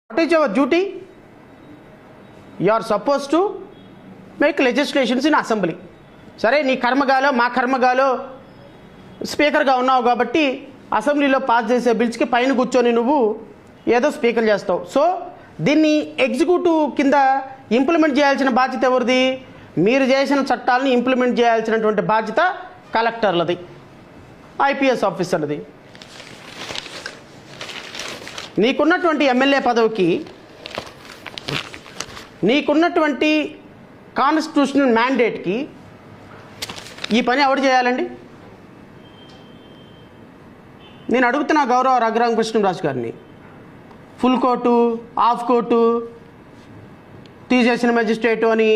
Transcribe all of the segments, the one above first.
What is your duty? You are supposed to make legislations in assembly. సరే నీ కర్మగాలో మా కర్మగాలో స్పీకర్గా ఉన్నావు కాబట్టి అసెంబ్లీలో పాస్ చేసే బిల్స్కి పైన కూర్చొని నువ్వు ఏదో స్పీకర్ చేస్తావు. సో దీన్ని ఎగ్జిక్యూటివ్ కింద ఇంప్లిమెంట్ చేయాల్సిన బాధ్యత ఎవరిది? మీరు చేసిన చట్టాలను ఇంప్లిమెంట్ చేయాల్సినటువంటి బాధ్యత కలెక్టర్లది, ఐపీఎస్ ఆఫీసర్లది. నీకున్నటువంటి ఎమ్మెల్యే పదవికి, నీకున్నటువంటి కాన్స్టిట్యూషనల్ మ్యాండేట్కి ఈ పని ఎవరు చేయాలండి? నేను అడుగుతున్నా గౌరవ రఘురామకృష్ణరాజు గారిని. ఫుల్ కోర్టు, హాఫ్ కోర్టు, తీసేసిన మెజిస్ట్రేటు అని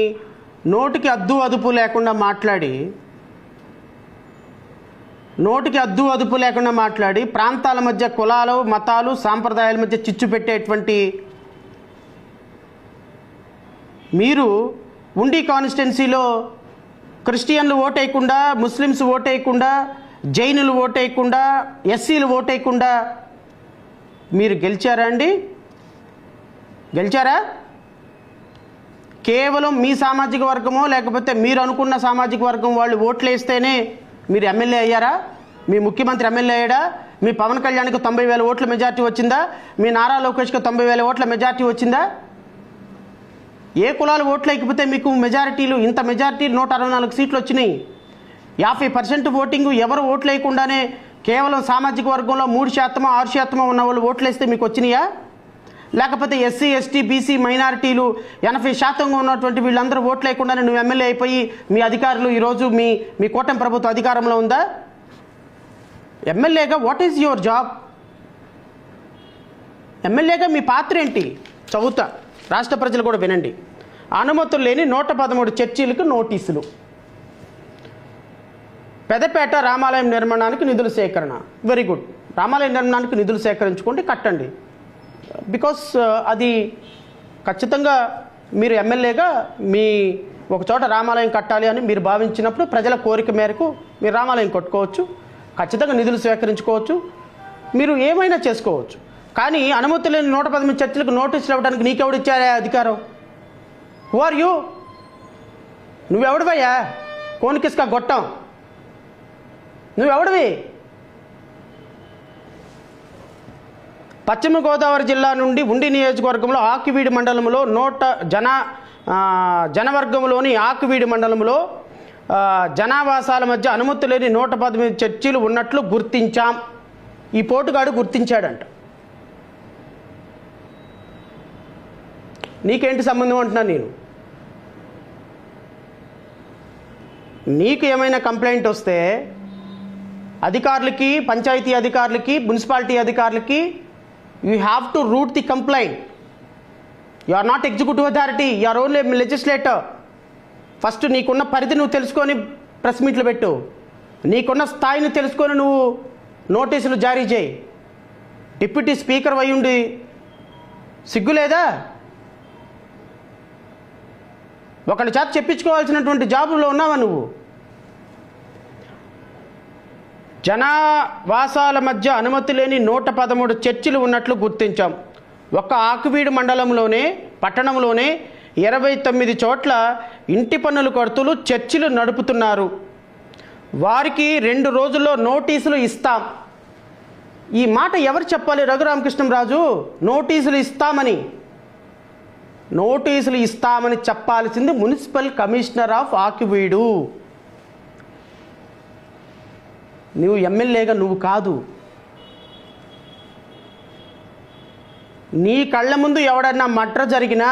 నోటికి అద్దు అదుపు లేకుండా మాట్లాడి ప్రాంతాల మధ్య కులాలు, మతాలు, సాంప్రదాయాల మధ్య చిచ్చు పెట్టేటువంటి మీరు ఉండి కాన్స్టిట్యున్సీలో క్రిస్టియన్లు ఓటేయకుండా, ముస్లిమ్స్ ఓటేయకుండా, జైనులు ఓటేయకుండా, ఎస్సీలు ఓటేయకుండా మీరు గెలిచారా అండి? గెలిచారా? కేవలం మీ సామాజిక వర్గమో లేకపోతే మీరు అనుకున్న సామాజిక వర్గం వాళ్ళు ఓట్లు వేస్తేనే మీరు ఎమ్మెల్యే అయ్యారా? మీ ముఖ్యమంత్రి ఎమ్మెల్యే అయ్యాడా? మీ పవన్ కళ్యాణ్కి 90,000 ఓట్ల మెజార్టీ వచ్చిందా? మీ నారా లోకేష్కి 90,000 ఓట్ల మెజార్టీ వచ్చిందా? ఏ కులాలు ఓట్లు లేకపోతే మీకు మెజారిటీలు, ఇంత మెజారిటీ 164 సీట్లు వచ్చినాయి. 50% ఓటింగ్ ఎవరు ఓట్లు వేయకుండానే కేవలం సామాజిక వర్గంలో 3%, 6% ఉన్న వాళ్ళు ఓట్లు వేస్తే మీకు వచ్చినాయా? లేకపోతే ఎస్సీ, ఎస్టీ, బీసీ, మైనారిటీలు 80% ఉన్నటువంటి వీళ్ళందరూ ఓట్లు లేకుండానే నువ్వు ఎమ్మెల్యే అయిపోయి మీ అధికారులు ఈరోజు మీ కూటమి ప్రభుత్వ అధికారంలో ఉందా? ఎమ్మెల్యేగా వాట్ ఈజ్ యువర్ జాబ్? ఎమ్మెల్యేగా మీ పాత్ర ఏంటి? చదువుతా, రాష్ట్ర ప్రజలు కూడా వినండి. అనుమతులు లేని 113 చర్చీలకు నోటీసులు. పెదపేట రామాలయం నిర్మాణానికి నిధుల సేకరణ. Very good. రామాలయం నిర్మాణానికి నిధులు సేకరించుకోండి, కట్టండి. బికాస్ అది ఖచ్చితంగా మీరు ఎమ్మెల్యేగా మీ ఒక చోట రామాలయం కట్టాలి అని మీరు భావించినప్పుడు ప్రజల కోరిక మేరకు మీరు రామాలయం కట్టుకోవచ్చు, ఖచ్చితంగా నిధులు సేకరించుకోవచ్చు, మీరు ఏమైనా చేసుకోవచ్చు. కానీ అనుమతి లేని 118 చర్చలకు నోటీసులు ఇవ్వడానికి నీకెవడు ఇచ్చారా అధికారం? Who are you? నువ్వెవడివయ్యా? కోనికిస్కా గొట్టం, నువ్వెవడివి? పశ్చిమ గోదావరి జిల్లా నుండి ఉండి నియోజకవర్గంలో ఆకివీడి మండలంలో జనవర్గంలోని ఆకివీడి మండలంలో జనావాసాల మధ్య అనుమతి లేని 118 చర్చీలు ఉన్నట్లు గుర్తించాం. ఈ పోటుగాడు గుర్తించాడంట. నీకేంటి సంబంధం అంటున్నా నేను? నీకు ఏమైనా కంప్లైంట్ వస్తే అధికారులకి, పంచాయతీ అధికారులకి, మున్సిపాలిటీ అధికారులకి you have to route the complaint. You are not executive authority, you are only legislator. First నీకున్న పరిధి నువ్వు తెలుసుకొని ప్రెస్ మీట్లు పెట్టు. నీకున్న స్థాయిని తెలుసుకొని నువ్వు నోటీసులు జారీ చేయి. డిప్యూటీ స్పీకర్ అయ్యుండి సిగ్గులేదా? ఒకళ్ళ చేత చెప్పించుకోవాల్సినటువంటి జాబులో ఉన్నావా నువ్వు? జనావాసాల మధ్య అనుమతి లేని 113 చర్చిలు ఉన్నట్లు గుర్తించాం. ఒక్క ఆకివీడు మండలంలోనే, పట్టణంలోనే 29 చోట్ల ఇంటి పన్నులు కడుతూ చర్చిలు నడుపుతున్నారు. వారికి 2 రోజుల్లో నోటీసులు ఇస్తాం. ఈ మాట ఎవరు చెప్పాలి రఘురామకృష్ణరాజు? నోటీసులు ఇస్తామని చెప్పాల్సింది మున్సిపల్ కమిషనర్ ఆఫ్ ఆకివీడు. నువ్వు ఎమ్మెల్యేగా నువ్వు కాదు. నీ కళ్ళ ముందు ఎవడన్నా మర్డర్ జరిగినా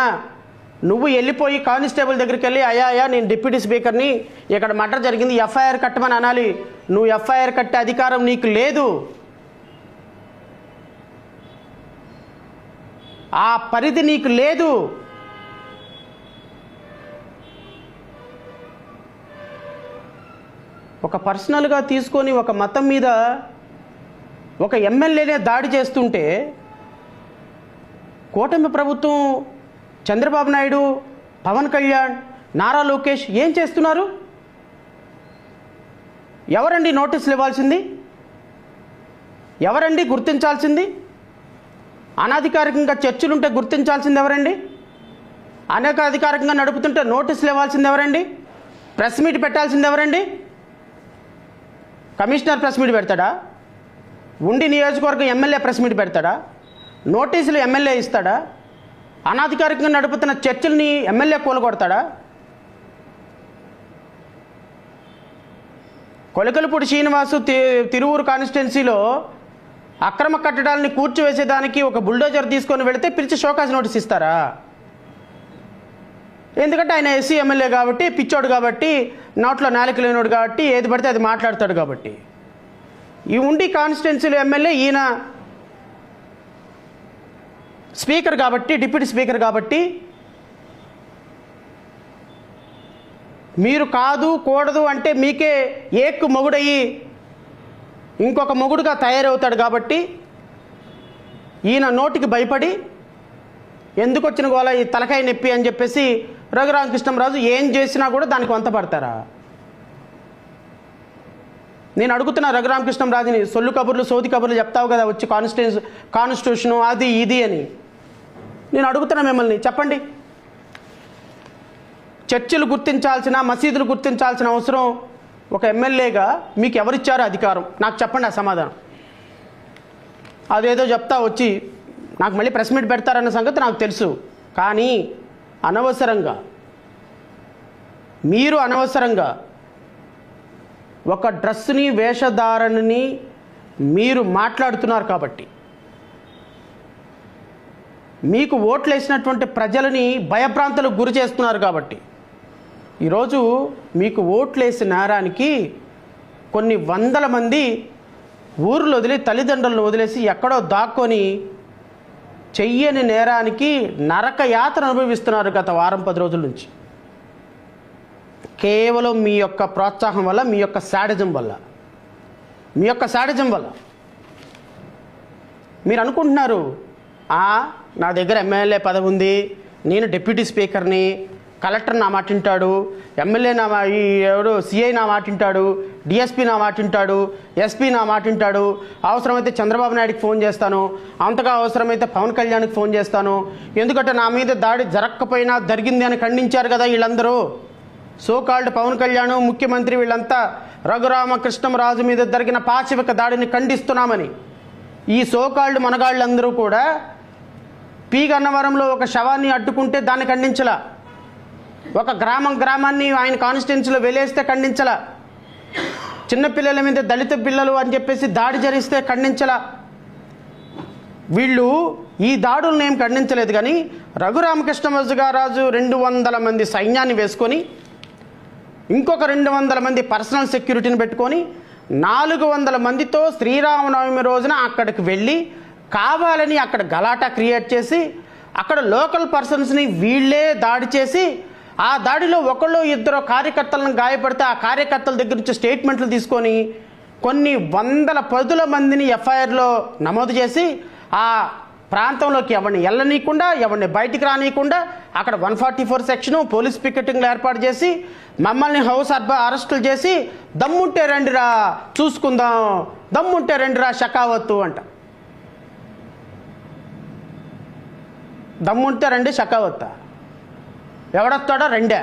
నువ్వు వెళ్ళిపోయి కానిస్టేబుల్ దగ్గరికి వెళ్ళి అయ్యా నేను డిప్యూటీ స్పీకర్ని, ఇక్కడ మర్డర్ జరిగింది, ఎఫ్ఐఆర్ కట్టమని అనాలి. నువ్వు ఎఫ్ఐఆర్ కట్టే అధికారం నీకు లేదు. ఆ పరిధి నీకు లేదు. ఒక పర్సనల్గా తీసుకొని ఒక మతం మీద ఒక ఎమ్మెల్యేనే దాడి చేస్తుంటే కూటమి ప్రభుత్వం, చంద్రబాబు నాయుడు, పవన్ కళ్యాణ్, నారా లోకేష్ ఏం చేస్తున్నారు? ఎవరండి నోటీసులు ఇవ్వాల్సింది? ఎవరండి గుర్తించాల్సింది? అనధికారికంగా చర్చలుంటే గుర్తించాల్సింది ఎవరండి? అనధికారికంగా నడుపుతుంటే నోటీసులు ఇవ్వాల్సింది ఎవరండి? ప్రెస్ మీట్ పెట్టాల్సింది ఎవరండి? కమిషనర్ ప్రెస్ మీట్ పెడతాడా? ఉండి నియోజకవర్గం ఎమ్మెల్యే ప్రెస్ మీట్ పెడతాడా? నోటీసులు ఎమ్మెల్యే ఇస్తాడా? అనధికారికంగా నడుపుతున్న చర్చల్ని ఎమ్మెల్యే కూలగొడతాడా? కొలకలపూడి శ్రీనివాసు తిరువూరు కాన్స్టిట్యున్సీలో అక్రమ కట్టడాలని కూర్చివేసేదానికి ఒక బుల్డోజర్ తీసుకొని వెళితే పిలిచి షోకాజ్ నోటీస్ ఇస్తారా? ఎందుకంటే ఆయన ఎస్సీ ఎమ్మెల్యే కాబట్టి, పిచ్చోడు కాబట్టి, నోట్లో నాలుక లేనోడు కాబట్టి ఏది పడితే అది మాట్లాడతాడు కాబట్టి. ఈ ఉండి కాన్స్టిట్యున్సీలో ఎమ్మెల్యే, ఈయన స్పీకర్ కాబట్టి, డిప్యూటీ స్పీకర్ కాబట్టి మీరు కాదు కూడదు అంటే మీకే ఏక్కు మొగుడయ్యి ఇంకొక మొగుడుగా తయారవుతాడు కాబట్టి ఈయన నోటికి భయపడి ఎందుకు వచ్చిన గోల ఈ తలకాయ నొప్పి అని చెప్పేసి రఘురామకృష్ణంరాజు ఏం చేసినా కూడా దానికి వంత పడతారా? నేను అడుగుతున్నా రఘురామకృష్ణంరాజుని, సొల్లు కబుర్లు సోది కబుర్లు చెప్తావు కదా వచ్చి కాన్స్టిట్యూషను అది ఇది అని. నేను అడుగుతున్నా మిమ్మల్ని, చెప్పండి. చర్చిలు గుర్తించాల్సిన, మసీదులు గుర్తించాల్సిన అవసరం ఒక ఎమ్మెల్యేగా మీకు ఎవరిచ్చారో అధికారం? నాకు చెప్పండి ఆ సమాధానం. అదేదో చెప్తా వచ్చి నాకు మళ్ళీ ప్రెస్ మీట్ పెడతారన్న సంగతి నాకు తెలుసు. కానీ అనవసరంగా మీరు ఒక డ్రెస్ని, వేషధారణని మీరు మాట్లాడుతున్నారు కాబట్టి, మీకు ఓట్లు వేసినటువంటి ప్రజలని భయభ్రాంతులకు గురి చేస్తున్నారు కాబట్టి, ఈరోజు మీకు ఓట్లేసి నేరానికి కొన్ని వందల మంది ఊర్లు వదిలి, తల్లిదండ్రులను వదిలేసి ఎక్కడో దాక్కొని చెయ్యని నేరానికి నరక యాతన అనుభవిస్తున్నారు గత వారం 10 రోజుల నుంచి. కేవలం మీ యొక్క ప్రోత్సాహం వల్ల, మీ యొక్క శాడిజం వల్ల. మీరు అనుకుంటున్నారు నా దగ్గర ఎమ్మెల్యే పదవి ఉంది, నేను డిప్యూటీ స్పీకర్ని, కలెక్టర్ నా మాట వింటాడు, ఎమ్మెల్యే ఎవడు సిఐ నా మాట వింటాడు, డిఎస్పీ నా మాట వింటాడు, ఎస్పీ నా మాట వింటాడు, అవసరమైతే చంద్రబాబు నాయుడికి ఫోన్ చేస్తాను, అంతగా అవసరమైతే పవన్ కళ్యాణ్కి ఫోన్ చేస్తాను. ఎందుకంటే నా మీద దాడి జరగకపోయినా జరిగింది అని ఖండించారు కదా వీళ్ళందరూ. సోకాల్డ్ పవన్ కళ్యాణ్, ముఖ్యమంత్రి వీళ్ళంతా రఘురామకృష్ణంరాజు మీద జరిగిన పాశవిక దాడిని ఖండిస్తున్నామని ఈ సోకాల్డ్ మనగాళ్ళందరూ కూడా పి గన్నవరంలో ఒక శవాన్ని అడ్డుకుంటే దాన్ని ఖండించలా, ఒక గ్రామాన్ని ఆయన కాన్స్టిట్యున్సీలో వెలేస్తే ఖండించలా, చిన్నపిల్లల మీద దళిత పిల్లలు అని చెప్పేసి దాడి జరిగిస్తే ఖండించలా. వీళ్ళు ఈ దాడులను ఏం ఖండించలేదు. కానీ రఘురామకృష్ణరాజు 200 మంది సైన్యాన్ని వేసుకొని, ఇంకొక 200 మంది పర్సనల్ సెక్యూరిటీని పెట్టుకొని 400 మందితో శ్రీరామనవమి రోజున అక్కడికి వెళ్ళి కావాలని అక్కడ గలాటా క్రియేట్ చేసి, అక్కడ లోకల్ పర్సన్స్ని వీళ్ళే దాడి చేసి, ఆ దాడిలో ఒకళ్ళు ఇద్దరు కార్యకర్తలను గాయపడితే ఆ కార్యకర్తల దగ్గర నుంచి స్టేట్మెంట్లు తీసుకొని కొన్ని వందల 10 మందిని ఎఫ్ఐఆర్లో నమోదు చేసి ఆ ప్రాంతంలోకి ఎవరిని వెళ్ళనీయకుండా, ఎవరిని బయటికి రానియకుండా అక్కడ 144 సెక్షను పోలీస్ పికెటింగ్లు ఏర్పాటు చేసి మమ్మల్ని హౌస్ అరెస్టులు చేసి దమ్ముంటే రండిరా చూసుకుందాం, దమ్ముంటే రండిరా షకావత్తు అంట. దమ్ముంటే రండి షకావత్తా, ఎవడొస్తాడో రెండే.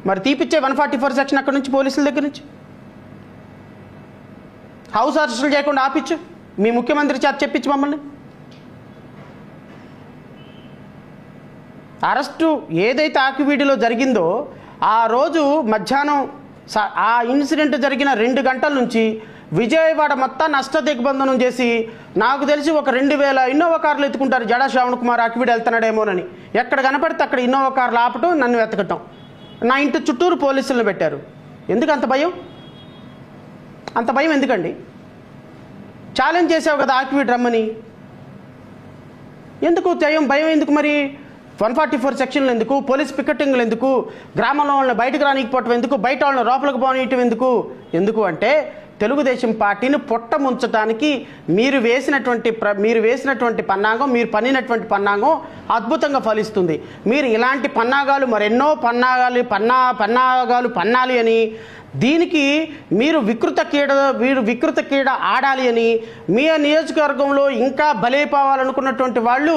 మరి తీపిచ్చే 144 సెక్షన్ అక్కడి నుంచి పోలీసుల దగ్గర నుంచి హౌస్ అరెస్టులు చేయకుండా ఆపిచ్చు, మీ ముఖ్యమంత్రి చేత చెప్పించు మమ్మల్ని. అరెస్టు ఏదైతే ఆకివీడిలో జరిగిందో ఆ రోజు మధ్యాహ్నం ఆ ఇన్సిడెంట్ జరిగిన 2 గంటల నుంచి విజయవాడ మొత్తం నష్ట దిగ్బంధనం చేసి, నాకు తెలిసి ఒక 2000 ఇన్నోవా కార్లు ఎత్తుకుంటారు జడా శ్రావణ్ కుమార్ ఆకివీడు వెళ్తున్నాడేమోనని. ఎక్కడ కనపడితే అక్కడ ఇన్నోవా కార్లు ఆపటం, నన్ను వెతకటం. నా ఇంటి చుట్టూరు పోలీసులను పెట్టారు. ఎందుకు అంత భయం? అంత భయం ఎందుకండి? ఛాలెంజ్ చేసావు కదా ఆకివీడు రమ్మని, ఎందుకు భయం ఎందుకు? మరి 144 సెక్షన్లు ఎందుకు? పోలీస్ పికెటింగ్లు ఎందుకు? గ్రామంలో వాళ్ళని బయటకు రానికపోవటం ఎందుకు? బయట వాళ్ళని లోపలికి పోనీయటం ఎందుకు అంటే తెలుగుదేశం పార్టీని పొట్ట ముంచడానికి మీరు వేసినటువంటి పన్నాగం, మీరు పన్నినటువంటి పన్నాగం అద్భుతంగా ఫలిస్తుంది. మీరు ఇలాంటి పన్నాగాలు మరెన్నో పన్నాగాలు పన్నాలి అని దీనికి మీరు వికృత క్రీడ ఆడాలి అని మీ నియోజకవర్గంలో ఇంకా బలైపోవాలనుకున్నటువంటి వాళ్ళు